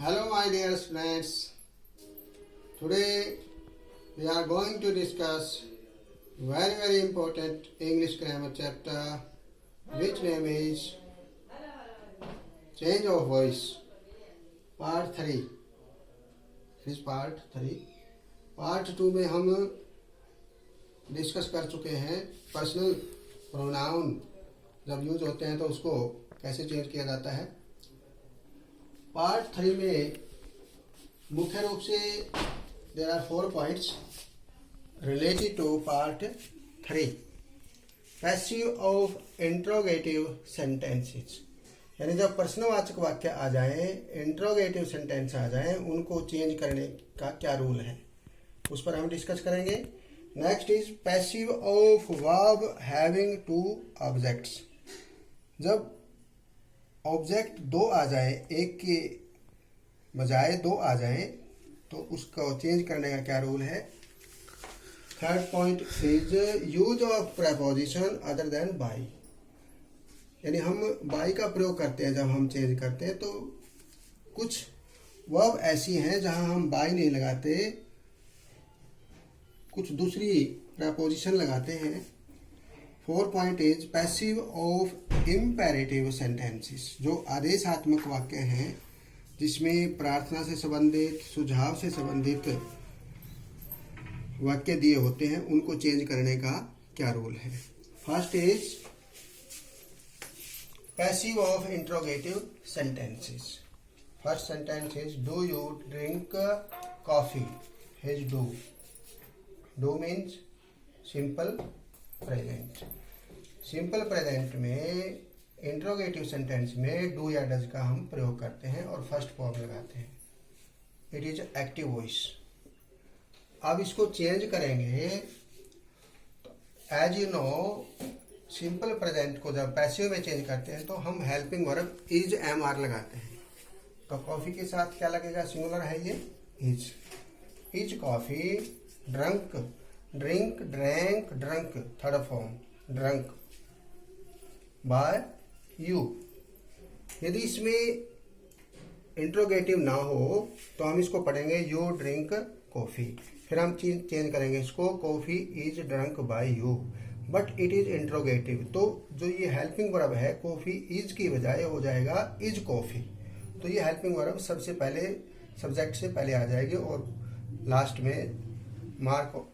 Hello, my dear friends. Today we are going to discuss very important English grammar chapter, which name is Change of Voice, Part 3. This is Part 3. Part 2 में हम discuss कर चुके हैं personal pronoun जब use होते हैं तो उसको कैसे चेंज किया जाता है। पार्ट 3 में मुख्य रूप से there are 4 points related to part 3। Passive of interrogative sentences, यानी जब प्रश्नवाचक वाक्य आ जाए, इंट्रोगेटिव सेंटेंस आ जाए, उनको चेंज करने का क्या रूल है उस पर हम डिस्कस करेंगे। Next is passive of verb having 2 objects. जब ऑब्जेक्ट 2 आ जाए, एक के बजाय 2 आ जाए, तो उसको चेंज करने का क्या रूल है। Third point is use of preposition other than by, यानी हम बाई का प्रयोग करते हैं जब हम चेंज करते हैं, तो कुछ वर्ब ऐसी हैं जहां हम बाई नहीं लगाते, कुछ दूसरी प्रेपोजिशन लगाते हैं। 4 point is passive of imperative sentences, जो आदेशात्मक वाक्य हैं जिसमें प्रार्थना से संबंधित, सुझाव से संबंधित वाक्य दिए होते हैं, उनको चेंज करने का क्या रूल है। First is passive of interrogative sentences. First sentence is do you drink coffee. Is do, do means simple present. Simple present में इंट्रोगेटिव सेंटेंस में डू या डज का हम प्रयोग करते हैं और फर्स्ट फॉर्म लगाते हैं। It is active voice. अब इसको चेंज करेंगे तो as you know, simple present को जब पैसिव में चेंज करते हैं तो हम helping verb is am are लगाते हैं। तो कॉफी के साथ क्या लगेगा, सिंगुलर है ये, is. Is coffee drunk, drink, drank, drunk, third form drunk by you. यदि इसमें इंट्रोगेटिव ना हो तो हम इसको पढ़ेंगे यू ड्रिंक कॉफी, फिर हम चेंज करेंगे इसको coffee is drunk by you, but it is interrogative. तो जो ये हेल्पिंग वर्ब है कॉफी इज की बजाय हो जाएगा इज कॉफी। तो ये हेल्पिंग वर्ब सबसे पहले सब्जेक्ट से पहले आ जाएगी और लास्ट में मार्क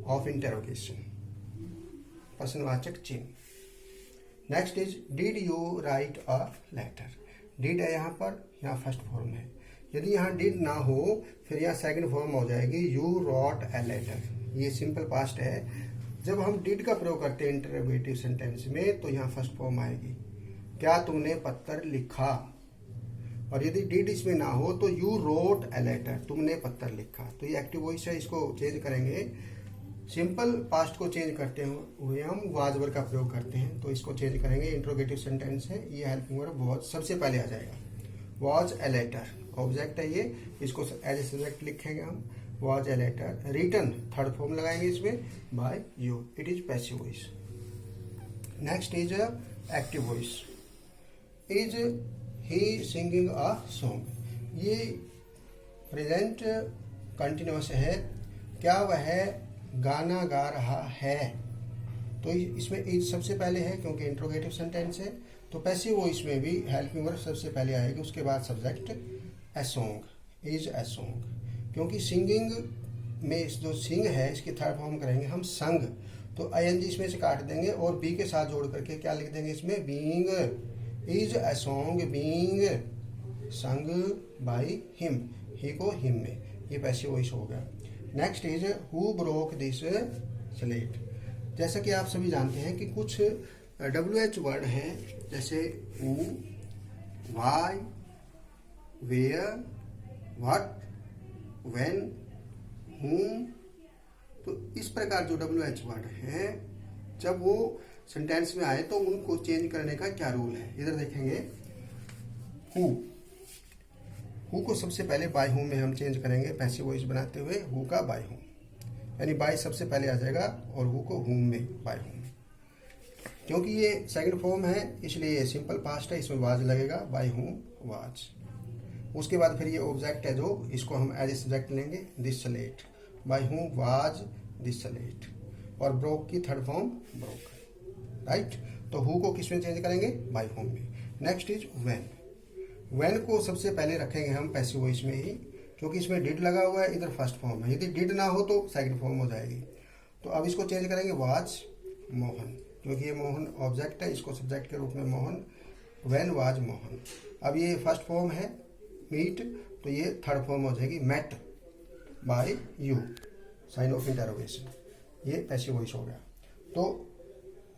ऑफ इंटरोगेशन, प्रश्नवाचक चिन्ह। Next is did you write a letter. Did है यहाँ पर, यहाँ फर्स्ट फॉर्म है। यदि यहाँ डिड ना हो फिर यहाँ सेकंड फॉर्म हो जाएगी यू रॉट ए लेटर। ये सिंपल पास्ट है। जब हम डिड का प्रयोग करते हैं इंटरोगेटिव सेंटेंस में तो यहाँ फर्स्ट फॉर्म आएगी, क्या तुमने पत्र लिखा। और यदि डिड इसमें ना हो तो यू रोट ए लेटर, तुमने पत्र लिखा। तो ये एक्टिव वॉइस है, इसको चेंज करेंगे। सिंपल पास्ट को चेंज करते हुए हम वाज वर्ब का प्रयोग करते हैं, तो इसको चेंज करेंगे। इंट्रोगेटिव सेंटेंस है, ये हेल्पिंग वर्ब वाज सबसे पहले आ जाएगा। वाज ए लेटर ऑब्जेक्ट है ये, इसको एज ए सब्जेक्ट लिखेंगे हम, was a letter. Written third form लगाएंगे इसमें by you. It is passive voice. Next is active voice. Is he singing a song. ये प्रेजेंट कंटिन्यूअस है, क्या वह गाना गा रहा है। तो इसमें इज सबसे पहले है क्योंकि इंट्रोगेटिव सेंटेंस है। तो पैसिव वॉइस में भी हेल्पिंग वर्ब सबसे पहले आएगी, उसके बाद subject a song, is a song. क्योंकि सिंगिंग में जो सिंग है इसकी थर्ड फॉर्म करेंगे हम संग, तो आईएनजी इसमें से काट देंगे और बी के साथ जोड़ करके क्या लिख देंगे इसमें, being. Is a song being sung by him, he को हिम में, ये पैसिव वॉइस हो गया। Next is who broke this slate. जैसा कि आप सभी जानते हैं कि कुछ WH वर्ड हैं, जैसे who, why, where, what, when, whom। तो इस प्रकार जो WH वर्ड हैं जब वो सेंटेंस में आए तो उनको चेंज करने का क्या रूल है। इधर देखेंगे हु, हु को सबसे पहले बाय हूम में हम चेंज करेंगे पैसिव वॉइस बनाते हुए, हु का बाय हूम, यानी बाय सबसे पहले आ जाएगा और हु को हूम में बाय हूम। क्योंकि ये सेकंड फॉर्म है इसलिए सिंपल पास्ट है, इसमें वाज लगेगा, बाय हूम वाज। उसके बाद फिर ये ऑब्जेक्ट है जो इसको हम एज ए सब्जेक्ट लेंगे, this slate, bye whom was this slate. और ब्रोक की थर्ड फॉर्म ब्रोक, राइट। तो हु को किस में चेंज करेंगे, बाय होम में। Next is when. व्हेन को सबसे पहले रखेंगे हम पैसिव वॉइस में ही, क्योंकि इसमें डिड लगा हुआ है, इधर फर्स्ट फॉर्म है। यदि डिड ना हो तो सेकंड फॉर्म हो जाएगी। तो अब इसको चेंज करेंगे वाज मोहन, क्योंकि ये मोहन ऑब्जेक्ट है, इसको सब्जेक्ट के रूप में मोहन, व्हेन वाज मोहन। अब ये फर्स्ट फॉर्म है मीट, तो ये थर्ड फॉर्म हो जाएगी met by you, sign of interrogation. ये पैसिव वॉइस हो गया। तो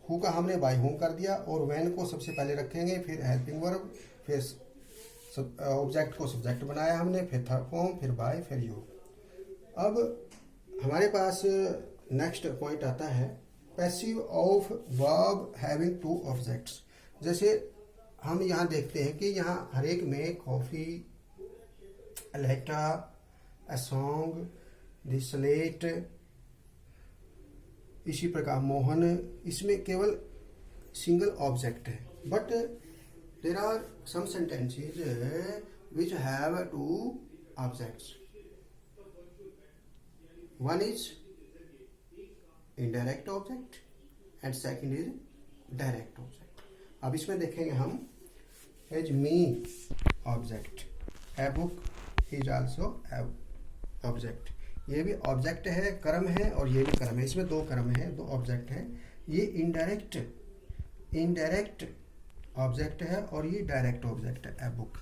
हु का हमने बाय होम कर दिया, और व्हेन को सबसे पहले रखेंगे, फिर हेल्पिंग वर्ब, फिर ऑब्जेक्ट को सब्जेक्ट बनाया हमने, फिर थर्ड फॉर्म, फिर बाय, फिर यू। अब हमारे पास नेक्स्ट पॉइंट आता है passive of verb having two objects. जैसे हम यहाँ देखते हैं कि यहाँ हर एक में coffee, a letter, a song, the slate, इसी प्रकार मोहन, इसमें केवल सिंगल ऑब्जेक्ट है। But there are some sentences which have two objects. One is indirect object and second is direct object. अब इसमें देखेंगे हम as me object, a book is also object. ये भी ऑब्जेक्ट है, कर्म है, और ये भी कर्म है। इसमें दो कर्म है, दो ऑब्जेक्ट है। ये इनडायरेक्ट ऑब्जेक्ट है और ये डायरेक्ट ऑब्जेक्ट है, ए बुक।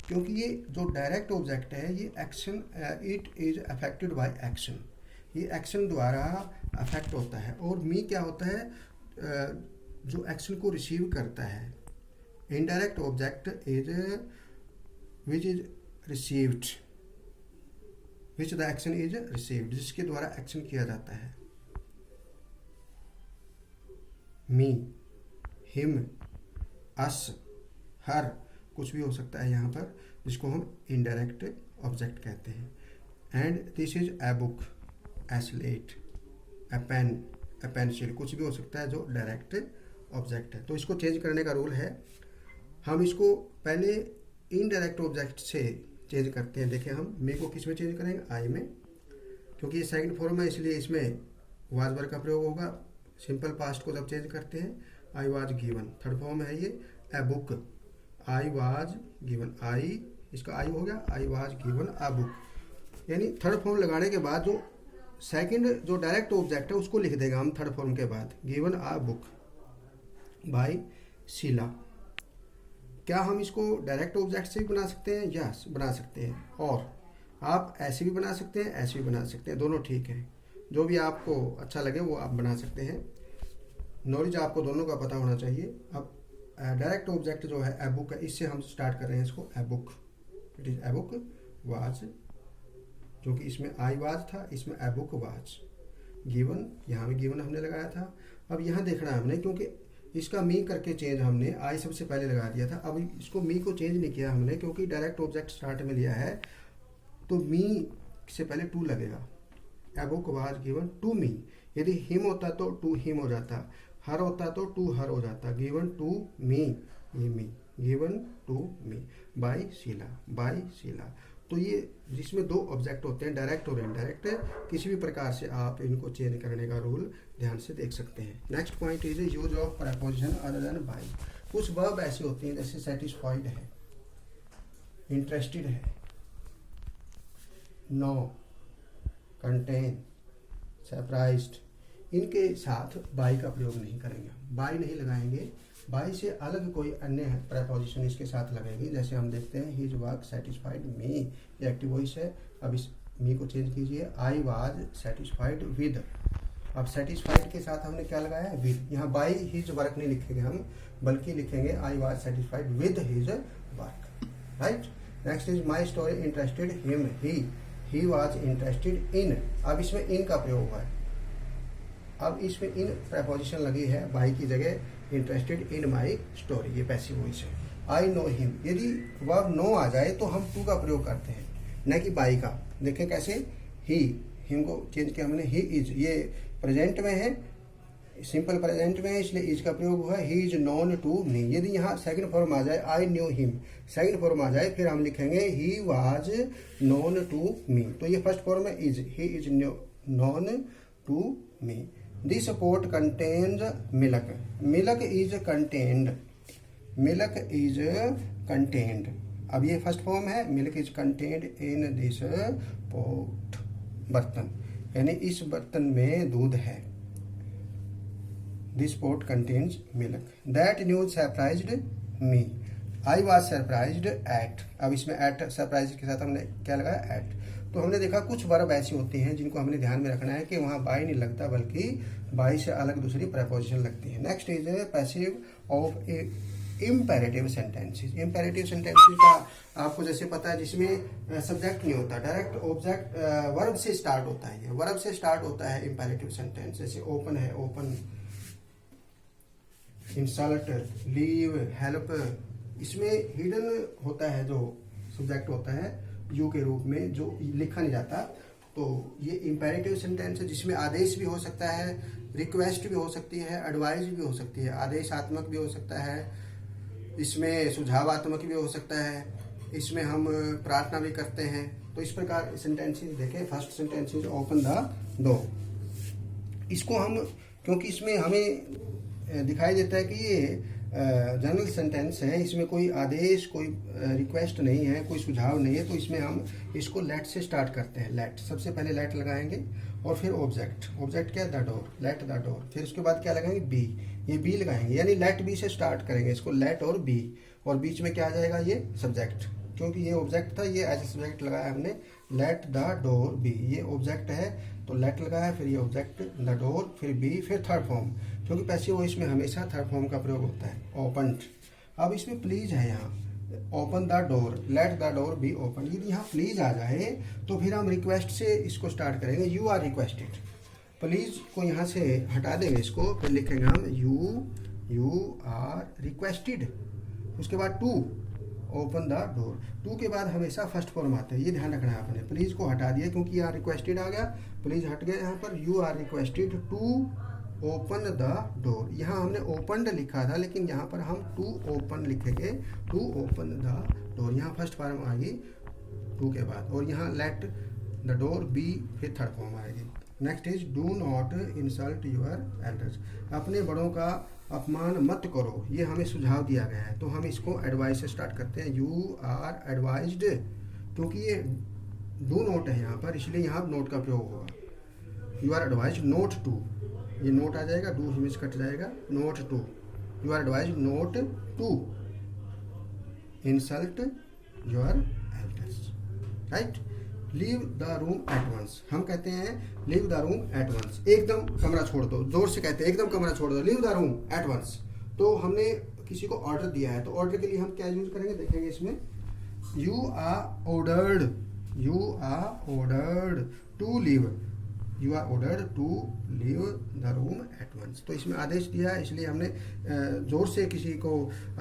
क्योंकि ये जो डायरेक्ट ऑब्जेक्ट है ये action, it is affected by action, ये एक्शन द्वारा अफेक्ट होता है। और मी क्या होता है, जो एक्शन को रिसीव करता है। Indirect object is which is received, which the action is received, जिसके द्वारा एक्शन किया जाता है। मी, हिम, अस, हर, कुछ भी हो सकता है यहाँ पर, जिसको हम इनडायरेक्ट ऑब्जेक्ट कहते हैं। And this is a book, a slate, a pen, a pencil, कुछ भी हो सकता है जो डायरेक्ट ऑब्जेक्ट है। तो इसको चेंज करने का रूल है, हम इसको पहले इनडायरेक्ट ऑब्जेक्ट से चेंज करते हैं। देखिए हम मे को किस में चेंज करेंगे, आई में, क्योंकि ये सेकंड फॉर्म है इसलिए इसमें वाज वर्ब का प्रयोग होगा। सिंपल पास्ट को जब चेंज करते हैं, I was given, third form है ये, a book, I was given, I, इसका आई हो गया, I was given a book. यानी थर्ड फॉर्म लगाने के बाद जो सेकंड जो डायरेक्ट ऑब्जेक्ट है उसको लिख देगा हम थर्ड फॉर्म के बाद, given a book by Sheela. क्या हम इसको डायरेक्ट ऑब्जेक्ट से भी बना सकते हैं? यस, बना सकते हैं। और आप ऐसे भी बना सकते हैं, ऐसे भी बना सकते हैं, दोनों ठीक है। जो भी आपको अच्छा लगे वो आप बना सकते हैं। नॉलेज आपको दोनों का पता होना चाहिए। अब डायरेक्ट ऑब्जेक्ट जो है ए बुक है, इससे हम स्टार्ट कर रहे हैं इसको, a book, it is a book was, क्योंकि इसमें आई वाज था, इसमें ए बुक वाज गिवन, यहाँ भी गिवन हमने लगाया था। अब यहाँ देखना है हमने, क्योंकि इसका मी करके चेंज हमने आई सबसे पहले लगा दिया था। अब इसको मी को चेंज नहीं किया हमने, क्योंकि डायरेक्ट ऑब्जेक्ट स्टार्ट में लिया है, तो मी से पहले टू लगेगा। A book was given to me. यदि हिम होता तो टू हिम हो जाता, हर होता तो टू हर हो जाता। गिवन टू मी, ये me, given to me by Sheela, by Sheela. तो ये जिसमें दो ऑब्जेक्ट होते हैं, डायरेक्ट और इनडायरेक्ट, किसी भी प्रकार से आप इनको चेंज करने का रूल ध्यान से देख सकते हैं। Next point is use of preposition other than by. कुछ वर्ब ऐसे होते हैं जैसे सेटिस्फाइड है, इंटरेस्टेड है, नो, कंटेन, सरप्राइज्ड, इनके साथ बाय का प्रयोग नहीं करेंगे, बाय नहीं लगाएंगे। बाय से अलग कोई अन्य प्रपोजिशन इसके साथ लगेगी। जैसे हम देखते हैं हिज वर्क सेटिस्फाइड मी, ये एक्टिव वॉइस है। अब इस मी को चेंज कीजिए, आई वाज सेटिस्फाइड विद। अब सेटिस्फाइड के साथ हमने क्या लगाया है, विद। यहाँ बाय हिज वर्क नहीं लिखेंगे हम, बल्कि लिखेंगे I was satisfied with his work, right. Next is my story interested him, he was interested in. अब इसमें इन का प्रयोग हुआ है। अब इसमें इन प्रपोजिशन लगी है बाय की जगह, इंटरेस्टेड इन माई स्टोरी, ये पैसिव वॉइस है। आई नो हिम, यदि वर्ब नो आ जाए तो हम टू का प्रयोग करते हैं, न कि बाय का। देखें कैसे, ही, हिम को चेंज किया हमने, ही इज, ये प्रेजेंट में है, सिंपल प्रेजेंट में है इसलिए इज का प्रयोग हुआ। He is known to me. यदि यहाँ सेकंड फॉर्म आ जाए I knew him, second form आ जाए फिर हम लिखेंगे he was known to me. तो ये फर्स्ट फॉर्म है is, he is known to me. This pot contains milk, milk is contained, milk is contained. अब ये फर्स्ट फॉर्म है, milk is contained in this pot, बर्तन, यानी इस बर्तन में दूध है। This pot contains milk. That news surprised me, I was surprised at. अब इसमें एट सरप्राइज के साथ हमने क्या लगाया, एट। तो हमने देखा कुछ वर्ब ऐसी होती हैं जिनको हमने ध्यान में रखना है कि वहाँ बाय नहीं लगता बल्कि बाय से अलग दूसरी प्रेपोजिशन लगती है। Next is passive of imperative sentences. Imperative sentences का आपको जैसे पता है जिसमें सब्जेक्ट नहीं होता, डायरेक्ट ऑब्जेक्ट वर्ब से स्टार्ट होता है। वर्ब से स्टार्ट होता है इम्पेरेटिव सेंटेंस। जैसे ओपन है, ओपन, इंसल्ट, लीव, हेल्प, इसमें हिडन होता है जो सब्जेक्ट होता है यू के रूप में जो लिखा नहीं जाता। तो ये इम्पेरेटिव सेंटेंस है जिसमें आदेश भी हो सकता है, रिक्वेस्ट भी हो सकती है, एडवाइस भी हो सकती है। आदेशात्मक भी हो सकता है, इसमें सुझावात्मक भी हो सकता है, इसमें हम प्रार्थना भी करते हैं। तो इस प्रकार सेंटेंसेस देखें। First sentence is open the door. इसको हम क्योंकि इसमें हमें दिखाई देता है कि ये जनरल सेंटेंस है, इसमें कोई आदेश, कोई रिक्वेस्ट नहीं है, कोई सुझाव नहीं है, तो इसमें हम इसको लेट से स्टार्ट करते हैं। लेट, सबसे पहले लेट लगाएंगे और फिर ऑब्जेक्ट। ऑब्जेक्ट क्या है, the door, late the door. फिर उसके बाद क्या लगाएंगे, बी, ये बी लगाएंगे, यानी लेट बी से स्टार्ट करेंगे इसको, लेट और बी। और बीच में क्या आ जाएगा, ये सब्जेक्ट, क्योंकि ये ऑब्जेक्ट था, ये एज ए सब्जेक्ट लगाया हमने, लेट द डोर बी। ये ऑब्जेक्ट है तो लेट लगाया, फिर ये ऑब्जेक्ट द डोर, फिर बी, फिर थर्ड फॉर्म, क्योंकि पैसिव वॉइस में हमेशा थर्ड फॉर्म का प्रयोग होता है, ओपन। अब इसमें प्लीज है, यहाँ open the door, late the door be open. यदि यहाँ प्लीज आ जाए तो फिर हम रिक्वेस्ट से इसको स्टार्ट करेंगे, यू आर रिक्वेस्टेड। प्लीज को यहाँ से हटा देंगे इसको, फिर लिखेंगे हम यू आर रिक्वेस्टेड। उसके बाद to, open the door. To के बाद हमेशा फर्स्ट फॉर्म आते हैं, ये ध्यान रखना है आपने। प्लीज को हटा दिया क्योंकि यहाँ रिक्वेस्टेड आ गया, प्लीज हट गया, यहाँ पर you are requested to open the door. यहाँ हमने ओपनड लिखा था लेकिन यहाँ पर हम टू ओपन लिखेंगे, टू ओपन द डोर। यहाँ फर्स्ट फॉर्म आएगी टू के बाद, और यहाँ लेट द डोर बी, फिर थर्ड फॉर्म आएगी। Next is do not insult your elders. अपने बड़ों का अपमान मत करो, ये हमें सुझाव दिया गया है, तो हम इसको एडवाइस से स्टार्ट करते हैं। यू आर एडवाइज्ड, क्योंकि ये डू नोट है यहाँ पर, इसलिए यहाँ नोट का प्रयोग होगा। You are advised not to, ये नोट आ जाएगा, डू हिमेश कट जाएगा, not to. You are advised not to insult your elders, right. Leave the room at once. हम कहते हैं leave the room at once, एकदम कमरा छोड़ दो, जोर से कहते हैं एकदम कमरा छोड़ दो, leave the room at once. तो हमने किसी को ऑर्डर दिया है, तो ऑर्डर के लिए हम क्या यूज करेंगे, देखेंगे इसमें, you are ordered, you are ordered to leave, you are ordered to leave the room at once. तो इसमें आदेश दिया है, इसलिए हमने जोर से किसी को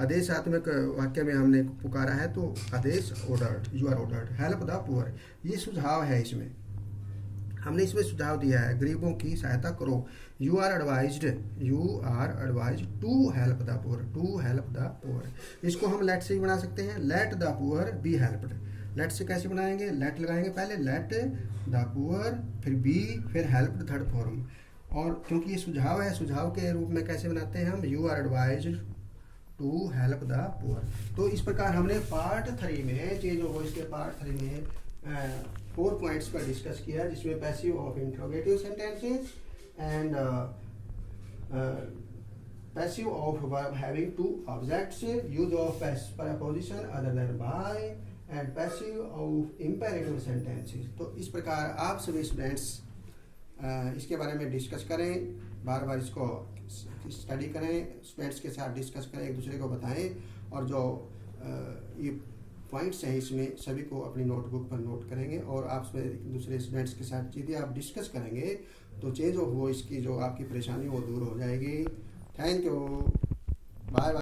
आदेशात्मक वाक्य में हमने पुकारा है, तो आदेश ordered, you are ordered. Help the poor, ये सुझाव है, इसमें हमने इसमें सुझाव दिया है, गरीबों की सहायता करो। You are advised, you are advised to help the poor, to help the poor. इसको हम लेट से भी बना सकते हैं, let the poor be helped. Let से कैसे बनाएंगे, लेट लगाएंगे पहले, लेट द पुअर, फिर बी, फिर हेल्प थर्ड फॉर्म। और क्योंकि ये सुझाव है, सुझाव के रूप में कैसे बनाते हैं हम, you are advised to help the poor. तो इस प्रकार हमने पार्ट 3 में, चेंज ऑफ वॉइस के पार्ट 3 में 4 पॉइंट्स पर डिस्कस किया, जिसमें passive of interrogative sentences and passive of verb having two objects, use of preposition other than by, and passive of imperative sentences. तो इस प्रकार आप सभी स्टूडेंट्स इसके बारे में डिस्कस करें, बार बार इसको स्टडी करें, स्टूडेंट्स के साथ डिस्कस करें, एक दूसरे को बताएं, और जो ये पॉइंट्स हैं इसमें सभी को अपनी नोटबुक पर नोट करेंगे, और आप दूसरे स्टूडेंट्स के साथ यदि आप डिस्कस करेंगे तो चेंज ऑफ वॉइस की जो आपकी परेशानी वो दूर हो जाएगी। Thank you, bye bye.